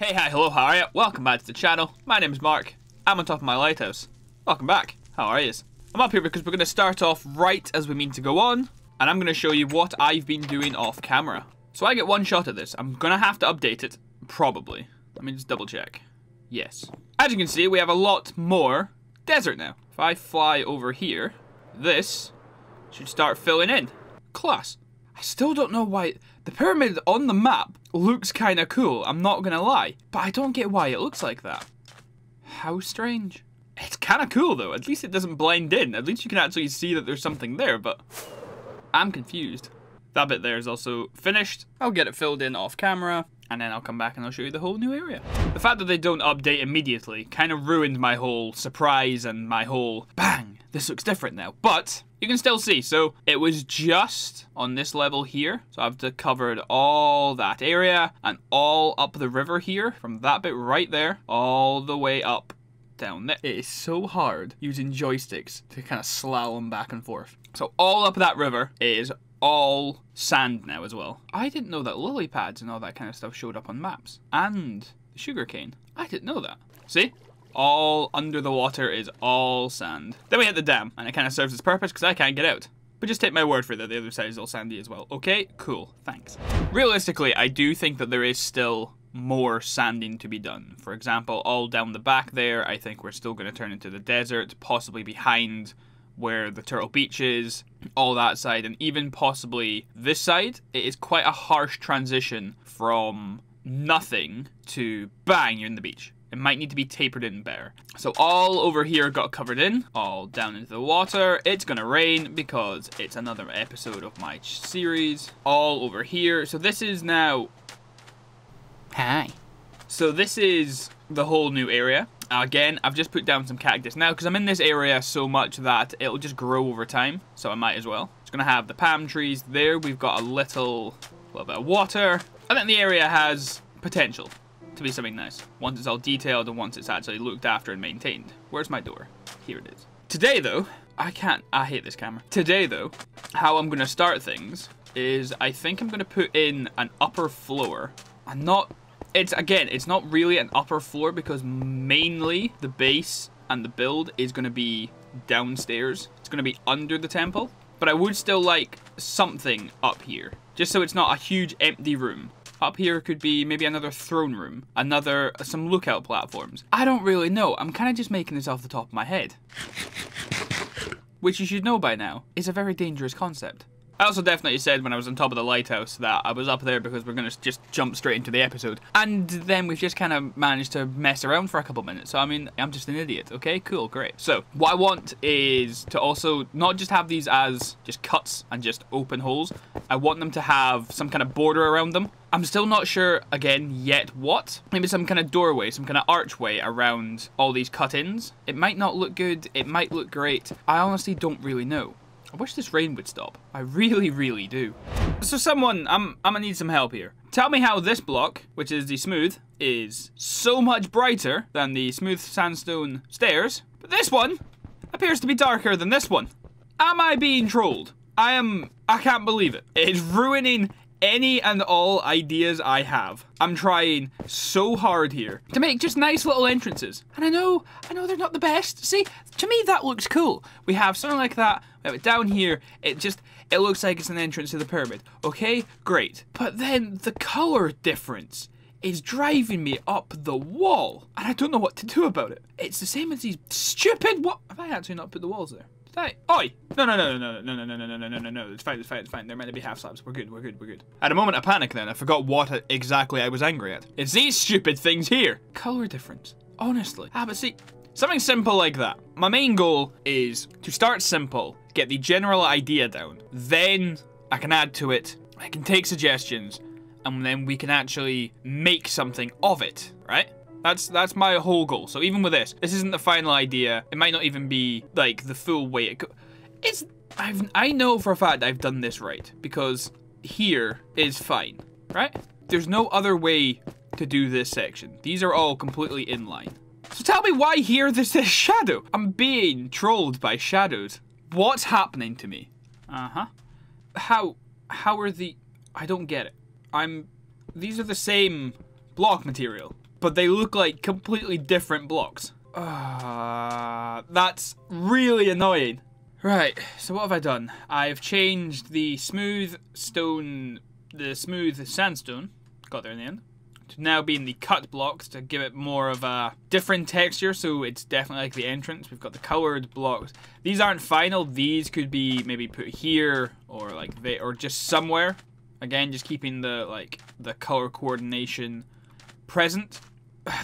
Hey, hi, hello, how are you? Welcome back to the channel. My name is Mark. I'm on top of my lighthouse. Welcome back. How are you? I'm up here because we're going to start off right as we mean to go on, and I'm going to show you what I've been doing off camera. So I get one shot at this. I'm going to have to update it, probably. Let me just double check. Yes. As you can see, we have a lot more desert now. If I fly over here, this should start filling in. Class. I still don't know why. The pyramid on the map looks kind of cool, I'm not gonna lie. But I don't get why it looks like that. How strange. It's kind of cool though, at least it doesn't blend in. At least you can actually see that there's something there, but I'm confused. That bit there is also finished. I'll get it filled in off camera, and then I'll come back and I'll show you the whole new area. The fact that they don't update immediately kind of ruined my whole surprise and my whole bang, this looks different now. But you can still see, so it was just on this level here. So I've covered all that area and all up the river here, from that bit right there, all the way up down there. It is so hard using joysticks to kind of slalom back and forth. So all up that river is all sand now as well. I didn't know that lily pads and all that kind of stuff showed up on maps. And the sugarcane. I didn't know that. See? All under the water is all sand. Then we hit the dam, and it kind of serves its purpose because I can't get out. But just take my word for it that the other side is all sandy as well. Okay, cool, thanks. Realistically, I do think that there is still more sanding to be done. For example, all down the back there, I think we're still going to turn into the desert, possibly behind where the Turtle Beach is, all that side, and even possibly this side. It is quite a harsh transition from nothing to bang, you're in the beach. It might need to be tapered in better. So all over here got covered in, all down into the water. It's gonna rain because it's another episode of my series. All over here. So this is now... Hi. So this is the whole new area. Again, I've just put down some cactus now because I'm in this area so much that it'll just grow over time. So I might as well. It's gonna have the palm trees there. We've got a little bit of water. I think the area has potential to be something nice once it's all detailed and once it's actually looked after and maintained. Where's my door? Here it is. Today though, I hate this camera. Today though, how I'm gonna start things is I think I'm gonna put in an upper floor. It's not really an upper floor because mainly the base and the build is gonna be downstairs. It's gonna be under the temple, but I would still like something up here, just so it's not a huge empty room. Up here could be maybe another throne room, some lookout platforms. I don't really know. I'm kind of just making this off the top of my head. Which you should know by now is a very dangerous concept. I also definitely said when I was on top of the lighthouse that I was up there because we're going to just jump straight into the episode. And then we've just kind of managed to mess around for a couple minutes. So, I mean, I'm just an idiot. Okay, cool, great. So, what I want is to also not just have these as just cuts and just open holes. I want them to have some kind of border around them. I'm still not sure, again, yet what. Maybe some kind of doorway, some kind of archway around all these cut-ins. It might not look good. It might look great. I honestly don't really know. I wish this rain would stop. I really, really do. So someone, I'm gonna need some help here. Tell me how this block, which is the smooth, is so much brighter than the smooth sandstone stairs, but this one appears to be darker than this one. Am I being trolled? I can't believe it. It's ruining any and all ideas I have. I'm trying so hard here to make just nice little entrances. And I know they're not the best. See, to me that looks cool. We have something like that, we have it down here, it looks like it's an entrance to the pyramid. Okay, great. But then the color difference is driving me up the wall. And I don't know what to do about it. It's the same as these stupid, what? Have I actually not put the walls there? Oi! No. It's fine. They're meant to be half slabs. We're good. At a moment of panic then, I forgot what exactly I was angry at. It's these stupid things here. Color difference. Honestly. But see, something simple like that. My main goal is to start simple, get the general idea down. Then I can add to it, I can take suggestions, and then we can actually make something of it, right? That's my whole goal. So even with this isn't the final idea. It might not even be like the full way it goes. I know for a fact I've done this right because here is fine, right? There's no other way to do this section. These are all completely in line. So tell me why here this is shadow. I'm being trolled by shadows. What's happening to me? How are the... I don't get it. These are the same block material. but they look like completely different blocks. That's really annoying. Right, so what have I done? I've changed the smooth sandstone, got there in the end, to now being the cut blocks to give it more of a different texture, so it's definitely like the entrance. We've got the colored blocks. These aren't final. These could be maybe put here or like they, or just somewhere. Again, just keeping the color coordination present.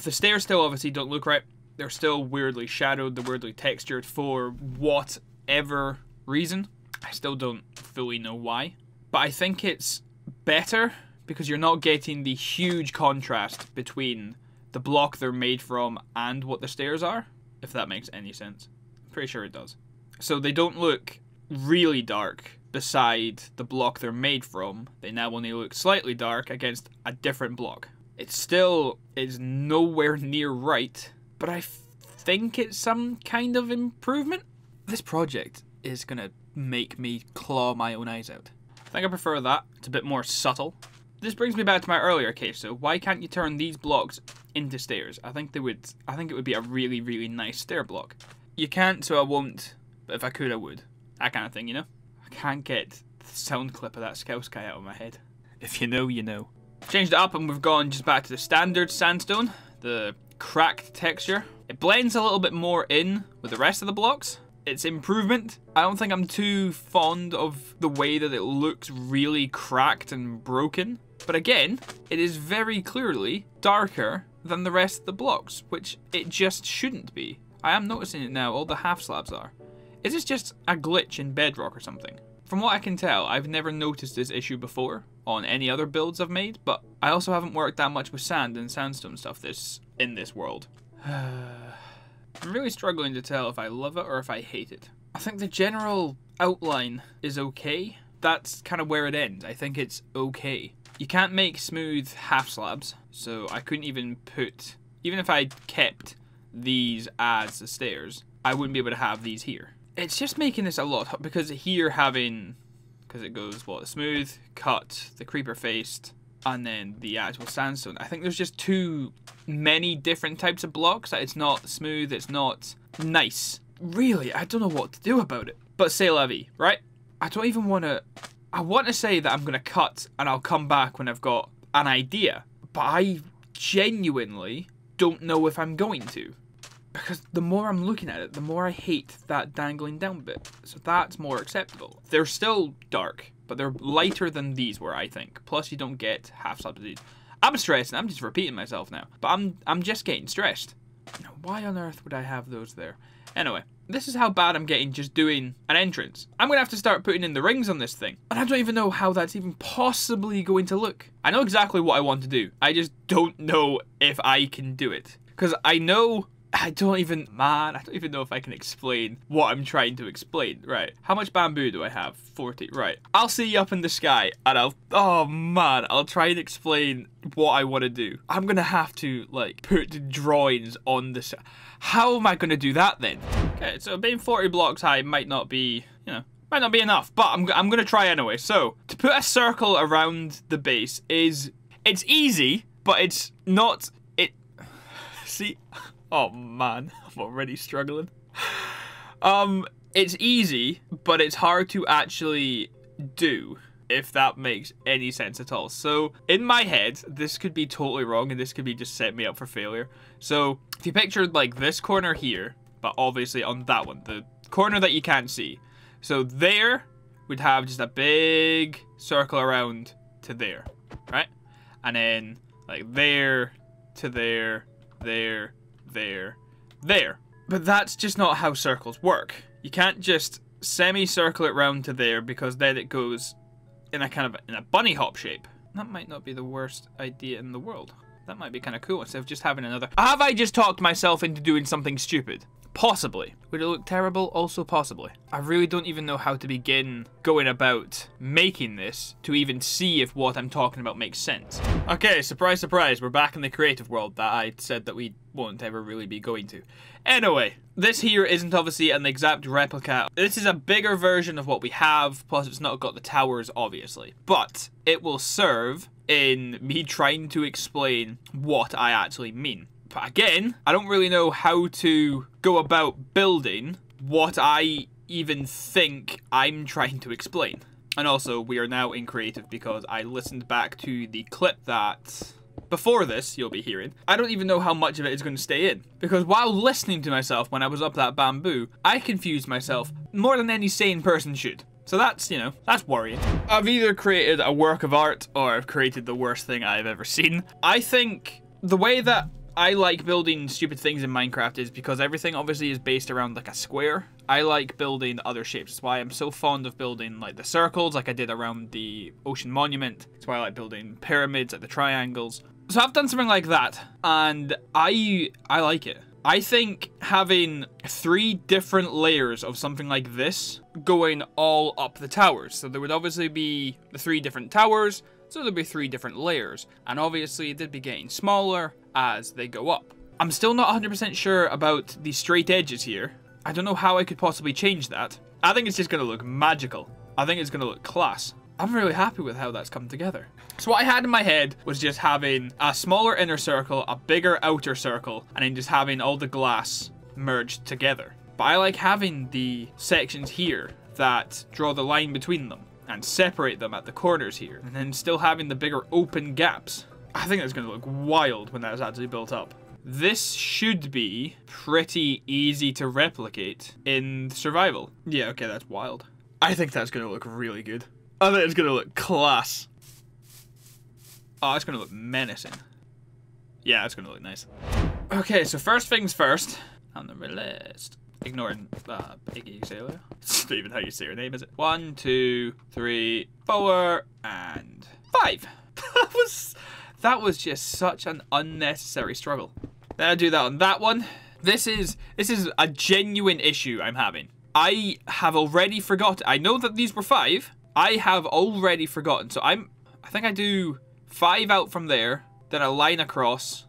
The stairs still obviously don't look right. They're still weirdly shadowed, they're weirdly textured for whatever reason. I still don't fully know why. But I think it's better because you're not getting the huge contrast between the block they're made from and what the stairs are, if that makes any sense. I'm pretty sure it does. So they don't look really dark beside the block they're made from. They now only look slightly dark against a different block. It still is nowhere near right, but I think it's some kind of improvement. This project is gonna make me claw my own eyes out. I think I prefer that. It's a bit more subtle. This brings me back to my earlier case. So why can't you turn these blocks into stairs? I think it would be a really, really nice stair block. You can't, so I won't. But if I could, I would. That kind of thing, you know? I can't get the sound clip of that Scouse guy out of my head. If you know, you know. Changed it up and we've gone just back to the standard sandstone. The cracked texture. It blends a little bit more in with the rest of the blocks. It's improvement. I don't think I'm too fond of the way that it looks really cracked and broken. But again, it is very clearly darker than the rest of the blocks, which it just shouldn't be. I am noticing it now, all the half slabs are. Is this just a glitch in Bedrock or something? From what I can tell, I've never noticed this issue before on any other builds I've made, but I also haven't worked that much with sand and sandstone stuff in this world. I'm really struggling to tell if I love it or if I hate it. I think the general outline is okay. That's kind of where it ends. I think it's okay. You can't make smooth half slabs, so I couldn't even put... Even if I kept these as the stairs, I wouldn't be able to have these here. It's just making this a lot, because here having... Because it goes, what, smooth, cut, the creeper faced, and then the actual sandstone. I think there's just too many different types of blocks. It's not smooth, it's not nice. Really, I don't know what to do about it. But c'est la vie, right? I don't even want to... I want to say that I'm going to cut and I'll come back when I've got an idea. But I genuinely don't know if I'm going to. Because the more I'm looking at it, the more I hate that dangling down bit. So that's more acceptable. They're still dark, but they're lighter than these were, I think. Plus you don't get half slabs of these. I'm stressed, I'm just repeating myself now. But I'm just getting stressed. Now, why on earth would I have those there? Anyway, this is how bad I'm getting just doing an entrance. I'm going to have to start putting in the rings on this thing. And I don't even know how that's even possibly going to look. I know exactly what I want to do. I just don't know if I can do it. Because I know... I don't even know if I can explain what I'm trying to explain. Right. How much bamboo do I have? 40. Right. I'll see you up in the sky and I'll try and explain what I want to do. I'm going to have to, like, put drawings on the... How am I going to do that then? Okay, so being 40 blocks high might not be, might not be enough, but I'm going to try anyway. So, to put a circle around the base it's easy, but it's not... See... Oh man, I'm already struggling. It's easy, but it's hard to actually do, if that makes any sense at all. So, in my head, this could be totally wrong, and this could be just set me up for failure. So, if you pictured, like, this corner here, but obviously on that one, the corner that you can't see. So, there would have just a big circle around to there, right? And then, like, there to there, there, there. But that's just not how circles work. You can't just semicircle it round to there, because then it goes in a bunny hop shape. That might not be the worst idea in the world. That might be kind of cool instead of just having another... Have I just talked myself into doing something stupid? Possibly. Would it look terrible? Also possibly. I really don't even know how to begin going about making this to even see if what I'm talking about makes sense. Okay, surprise, surprise, we're back in the creative world that I said that we won't ever really be going to. Anyway, this here isn't obviously an exact replica. This is a bigger version of what we have, plus it's not got the towers, obviously. But it will serve in me trying to explain what I actually mean. But again, I don't really know how to go about building what I even think I'm trying to explain. And also, we are now in creative because I listened back to the clip that before this you'll be hearing. I don't even know how much of it is going to stay in, because while listening to myself when I was up that bamboo, I confused myself more than any sane person should. So that's, you know, that's worrying. I've either created a work of art or I've created the worst thing I've ever seen. I think the way that I like building stupid things in Minecraft is because everything obviously is based around like a square. I like building other shapes. That's why I'm so fond of building like the circles like I did around the ocean monument. That's why I like building pyramids, like the triangles. So I've done something like that and I like it. I think having 3 different layers of something like this going all up the towers. So there would obviously be the 3 different towers, so there'd be 3 different layers. And obviously they'd be getting smaller as they go up. I'm still not 100% sure about the straight edges here. I don't know how I could possibly change that. I think it's just going to look magical. I think it's going to look class. I'm really happy with how that's come together. So what I had in my head was just having a smaller inner circle, a bigger outer circle, and then just having all the glass merged together. But I like having the sections here that draw the line between them and separate them at the corners here, and then still having the bigger open gaps. I think that's going to look wild when that's actually built up. This should be pretty easy to replicate in survival. Yeah, okay, that's wild. I think that's going to look really good. I think it's going to look class. Oh, it's going to look menacing. Yeah, it's going to look nice. Okay, so first things first. On the list. Ignoring Iggy Azalea. It's not even how you say her name, is it? 1, 2, 3, 4, and 5. That was just such an unnecessary struggle. Then I do that on that one. This is a genuine issue I'm having. I have already forgotten. I know that these were 5. I have already forgotten. So I think I do 5 out from there, then a line across.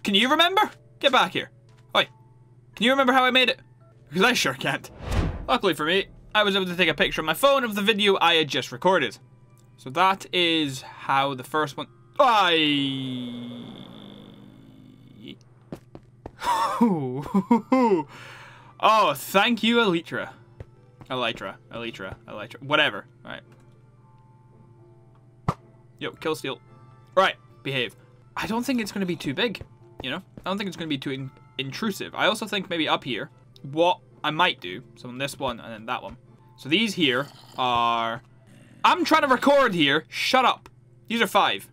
Can you remember? Get back here. Oi. Can you remember how I made it? Because I sure can't. Luckily for me, I was able to take a picture on my phone of the video I had just recorded. So that is how the first one... Oh, thank you, Elytra. Elytra. Whatever. Alright. Yo, kill steal. Right, behave. I don't think it's going to be too big, you know? I don't think it's going to be too intrusive. I also think maybe up here, what I might do, so on this one and then that one. So these here are... I'm trying to record here. Shut up. These are 5.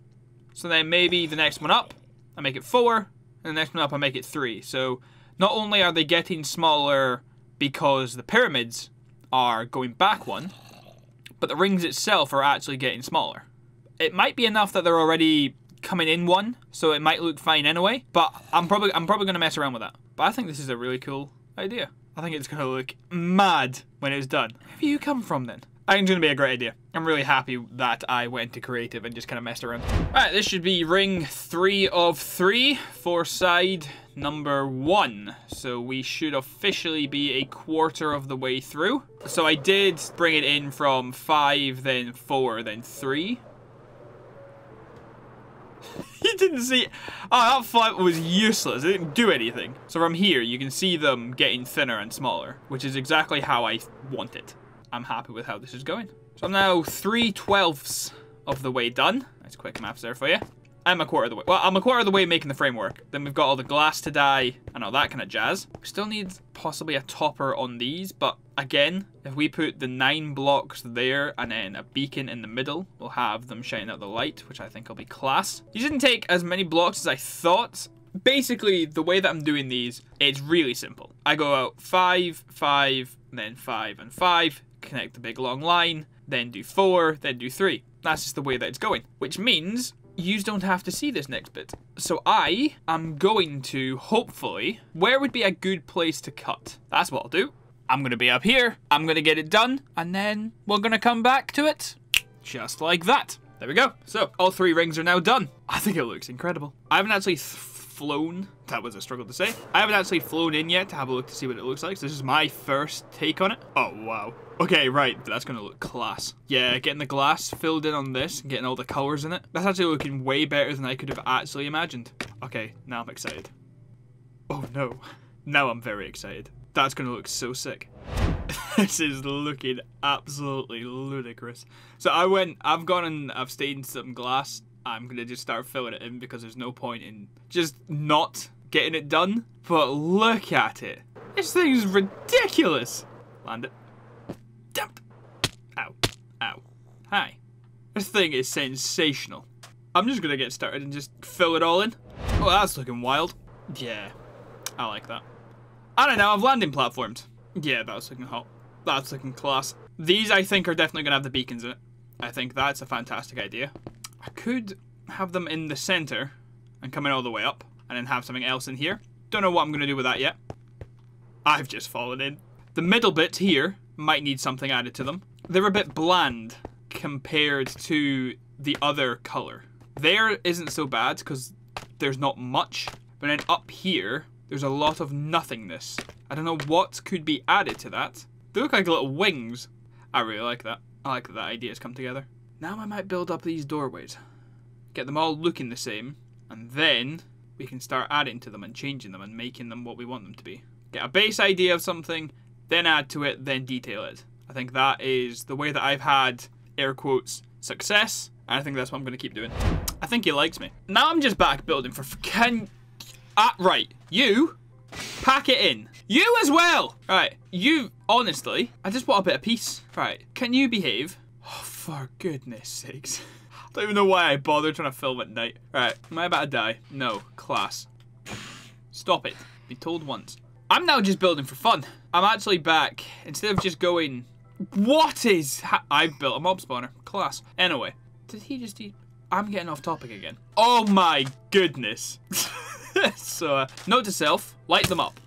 So then maybe the next one up, I make it 4. And the next one up, I make it 3. So not only are they getting smaller because the pyramids are going back 1, but the rings itself are actually getting smaller. It might be enough that they're already coming in 1, so it might look fine anyway. But I'm probably going to mess around with that. But I think this is a really cool idea. I think it's going to look mad when it's done. Where have you come from then? I think it's going to be a great idea. I'm really happy that I went to creative and just kind of messed around. Alright, this should be ring 3 of 3 for side number 1. So we should officially be a quarter of the way through. So I did bring it in from 5, then 4, then 3. You didn't see it. Oh, that 5 was useless. It didn't do anything. So from here, you can see them getting thinner and smaller, which is exactly how I want it. I'm happy with how this is going. So I'm now 3/12 of the way done. Nice quick maps there for you. I'm a quarter of the way. Well, I'm a quarter of the way making the framework. Then we've got all the glass to dye and all that kind of jazz. We still need possibly a topper on these, but again, if we put the 9 blocks there and then a beacon in the middle, we'll have them shining out the light, which I think will be class. These didn't take as many blocks as I thought. Basically, the way that I'm doing these, it's really simple. I go out 5, 5, then 5 and 5. Connect the big long line, then do 4, then do 3. That's just the way that it's going, which means you don't have to see this next bit. So I am going to, hopefully, where would be a good place to cut? That's what I'll do. I'm going to be up here, I'm going to get it done, and then we're going to come back to it, just like that. There we go. So all 3 rings are now done. I think it looks incredible. I haven't actually flown. That was a struggle to say. I haven't actually flown in yet to have a look to see what it looks like. So this is my first take on it. Oh, wow. Okay, right. That's going to look class. Yeah, getting the glass filled in on this and getting all the colors in it. That's actually looking way better than I could have actually imagined. Okay, now I'm excited. Oh, no. Now I'm very excited. That's going to look so sick. This is looking absolutely ludicrous. So I've gone and I've stained some glass. I'm going to just start filling it in because there's no point in just not getting it done. But look at it. This thing is ridiculous. Land it. Damn it. Ow. Ow. Hi. This thing is sensational. I'm just going to get started and just fill it all in. Oh, that's looking wild. Yeah. I like that. I don't know, I've landing platforms. Yeah, that's looking hot. That's looking class. These, I think, are definitely going to have the beacons in it. I think that's a fantastic idea. I could have them in the center and come in all the way up and then have something else in here. Don't know what I'm going to do with that yet. I've just fallen in. The middle bits here might need something added to them. They're a bit bland compared to the other color. There isn't so bad because there's not much. But then up here, there's a lot of nothingness. I don't know what could be added to that. They look like little wings. I really like that. I like that ideas come together. Now I might build up these doorways. Get them all looking the same. And then we can start adding to them and changing them and making them what we want them to be. Get a base idea of something, then add to it, then detail it. I think that is the way that I've had, air quotes, success. And I think that's what I'm going to keep doing. I think he likes me. Now I'm just back building for... right. You... pack it in. You as well! Right, you, honestly, I just want a bit of peace. Right, can you behave? Oh, for goodness sakes. I don't even know why I bothered trying to film at night. Right, am I about to die? No, class. Stop it. Be told once. I'm now just building for fun. I'm actually back. Instead of just going, what is... I've built a mob spawner. Class. Anyway, did he just eat... I'm getting off topic again. Oh my goodness. So, note to self, light them up.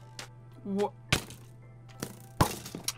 What?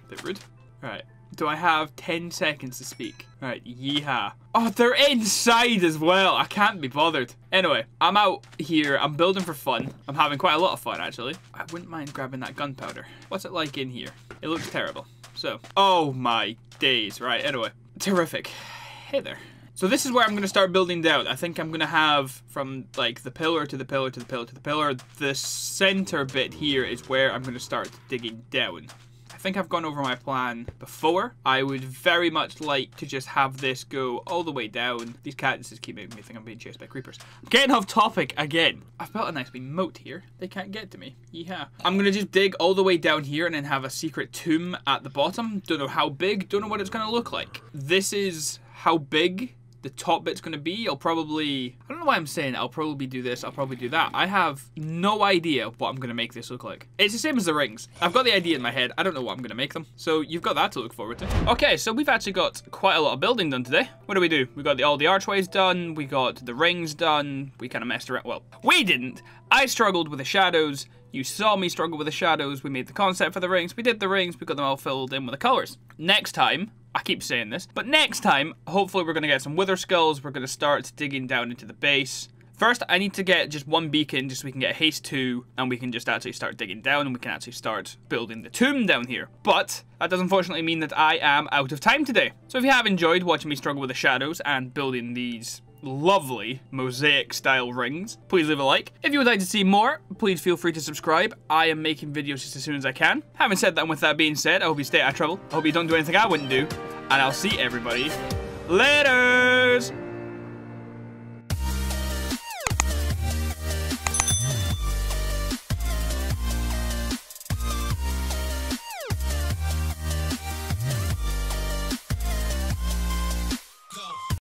Bit rude. Right. Do I have 10 seconds to speak? Right, yeehaw. Oh, they're inside as well. I can't be bothered. Anyway, I'm out here. I'm building for fun. I'm having quite a lot of fun, actually. I wouldn't mind grabbing that gunpowder. What's it like in here? It looks terrible. So, oh my days. Right, anyway. Terrific. Hey there. So this is where I'm going to start building down. I think I'm going to have from like the pillar to the pillar to the pillar to the pillar. The center bit here is where I'm going to start digging down. I think I've gone over my plan before. I would very much like to just have this go all the way down. These cactuses keep making me think I'm being chased by creepers. Getting off topic again. I've built a nice wee moat here. They can't get to me. Yeah. I'm going to just dig all the way down here and then have a secret tomb at the bottom. Don't know how big. Don't know what it's going to look like. This is how big the top bit's going to be. I'll probably... I don't know why I'm saying I'll probably do this. I'll probably do that. I have no idea what I'm going to make this look like. It's the same as the rings. I've got the idea in my head. I don't know what I'm going to make them. So you've got that to look forward to. Okay, so we've actually got quite a lot of building done today. What do? We got all the archways done. We got the rings done. We kind of messed around. Well, we didn't. I struggled with the shadows. You saw me struggle with the shadows. We made the concept for the rings. We did the rings. We got them all filled in with the colors. Next time... I keep saying this, but next time, hopefully we're going to get some wither skulls. We're going to start digging down into the base. First, I need to get just one beacon just so we can get haste 2, and we can just actually start digging down, and we can actually start building the tomb down here. But that does unfortunately mean that I am out of time today. So if you have enjoyed watching me struggle with the shadows and building these lovely mosaic style rings, please leave a like. If you would like to see more, please feel free to subscribe. I am making videos just as soon as I can. Having said that, and with that being said, I hope you stay out of trouble. I hope you don't do anything I wouldn't do, and I'll see everybody later.